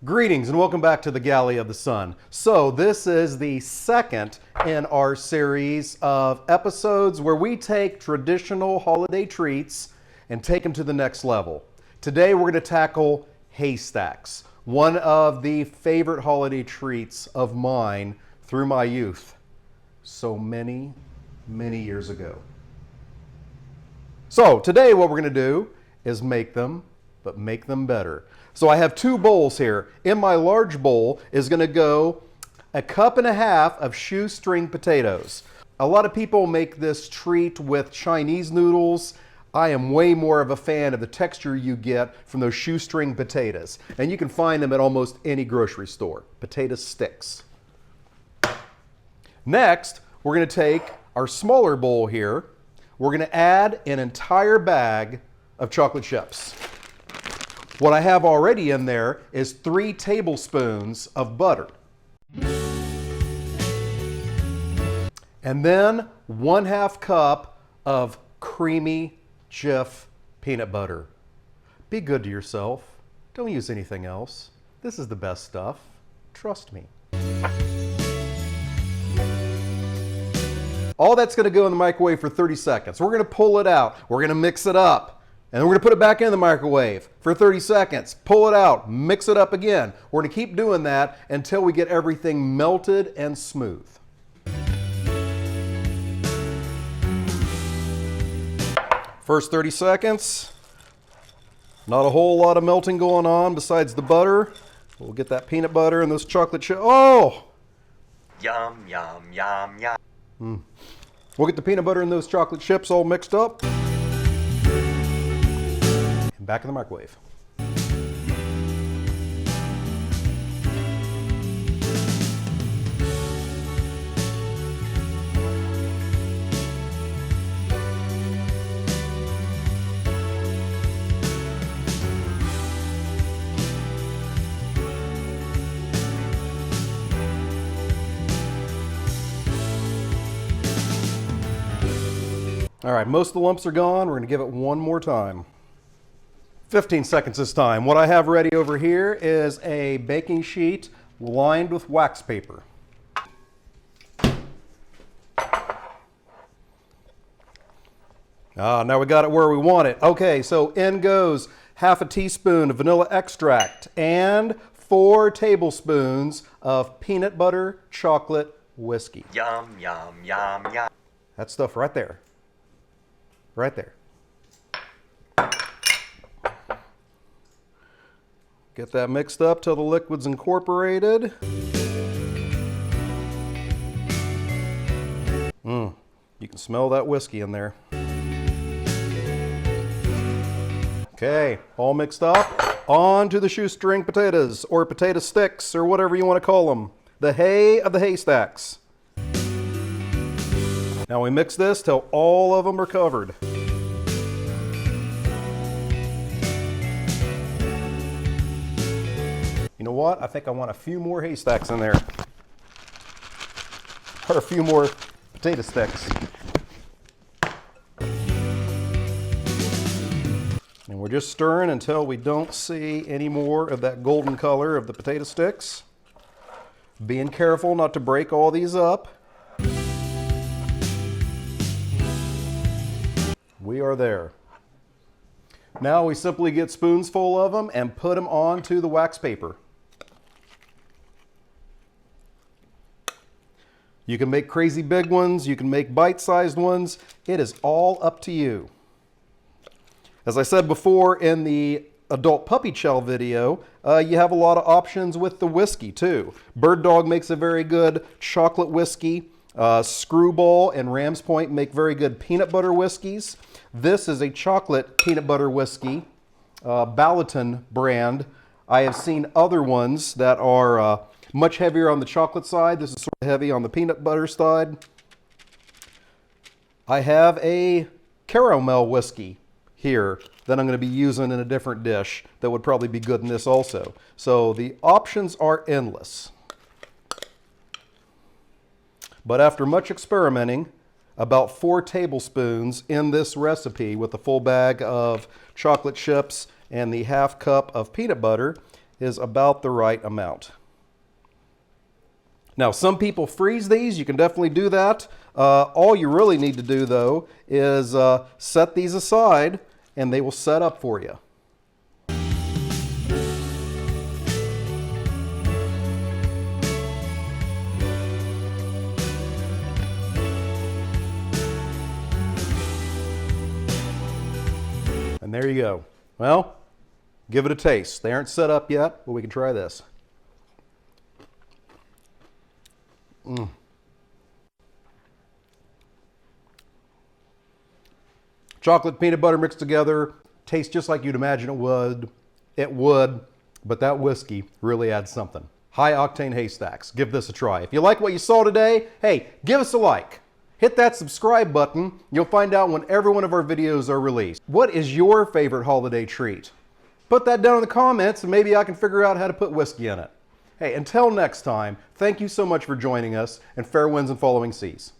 Greetings and welcome back to the Galley of the Sun. So this is the second in our series of episodes where we take traditional holiday treats and take them to the next level. Today we're going to tackle haystacks, one of the favorite holiday treats of mine through my youth, so many years ago. So today what we're going to do is make them, but make them better. So I have two bowls here. In my large bowl is going to go a cup and a half of shoestring potatoes. A lot of people make this treat with Chinese noodles. I am way more of a fan of the texture you get from those shoestring potatoes. And you can find them at almost any grocery store. Potato sticks. Next, we're going to take our smaller bowl here. We're going to add an entire bag of chocolate chips. What I have already in there is 3 tablespoons of butter. And then 1/2 cup of creamy Jif peanut butter. Be good to yourself. Don't use anything else. This is the best stuff. Trust me. All that's going to go in the microwave for 30 seconds. We're going to pull it out. We're going to mix it up. And we're going to put it back in the microwave for 30 seconds. Pull it out, mix it up again. We're going to keep doing that until we get everything melted and smooth. First 30 seconds. Not a whole lot of melting going on besides the butter. We'll get that peanut butter and those chocolate chips. Oh! Yum, yum, yum, yum. We'll get the peanut butter and those chocolate chips all mixed up. Back in the microwave. All right, most of the lumps are gone. We're going to give it one more time. 15 seconds this time. What I have ready over here is a baking sheet lined with wax paper. Now we got it where we want it. Okay, so in goes 1/2 teaspoon of vanilla extract and 4 tablespoons of peanut butter chocolate whiskey. Yum, yum, yum, yum. That stuff right there. Right there. Get that mixed up till the liquid's incorporated. You can smell that whiskey in there. Okay, all mixed up. On to the shoestring potatoes, or potato sticks, or whatever you want to call them. The hay of the haystacks. Now we mix this till all of them are covered. You know what? I think I want a few more haystacks in there. Or a few more potato sticks. And we're just stirring until we don't see any more of that golden color of the potato sticks. Being careful not to break all these up. We are there. Now we simply get spoons full of them and put them onto the wax paper. You can make crazy big ones, you can make bite-sized ones. It is all up to you. As I said before in the adult puppy chow video, you have a lot of options with the whiskey too. Bird Dog makes a very good chocolate whiskey. Screwball and Ram's Point make very good peanut butter whiskeys. This is a chocolate peanut butter whiskey, Ballatin brand. I have seen other ones that are much heavier on the chocolate side. This is sort of heavy on the peanut butter side. I have a caramel whiskey here that I'm going to be using in a different dish that would probably be good in this also. So the options are endless. But after much experimenting, about 4 tablespoons in this recipe with the full bag of chocolate chips and the 1/2 cup of peanut butter, is about the right amount. Now, some people freeze these. You can definitely do that. All you really need to do, though, is set these aside, and they will set up for you. And there you go. Well, give it a taste. They aren't set up yet, but we can try this. Chocolate, peanut butter mixed together. Tastes just like you'd imagine it would. It would, but that whiskey really adds something. High Octane Haystacks. Give this a try. If you like what you saw today, hey, give us a like. Hit that subscribe button. You'll find out when every one of our videos are released. What is your favorite holiday treat? Put that down in the comments and maybe I can figure out how to put whiskey in it. Hey, until next time, thank you so much for joining us, and fair winds and following seas.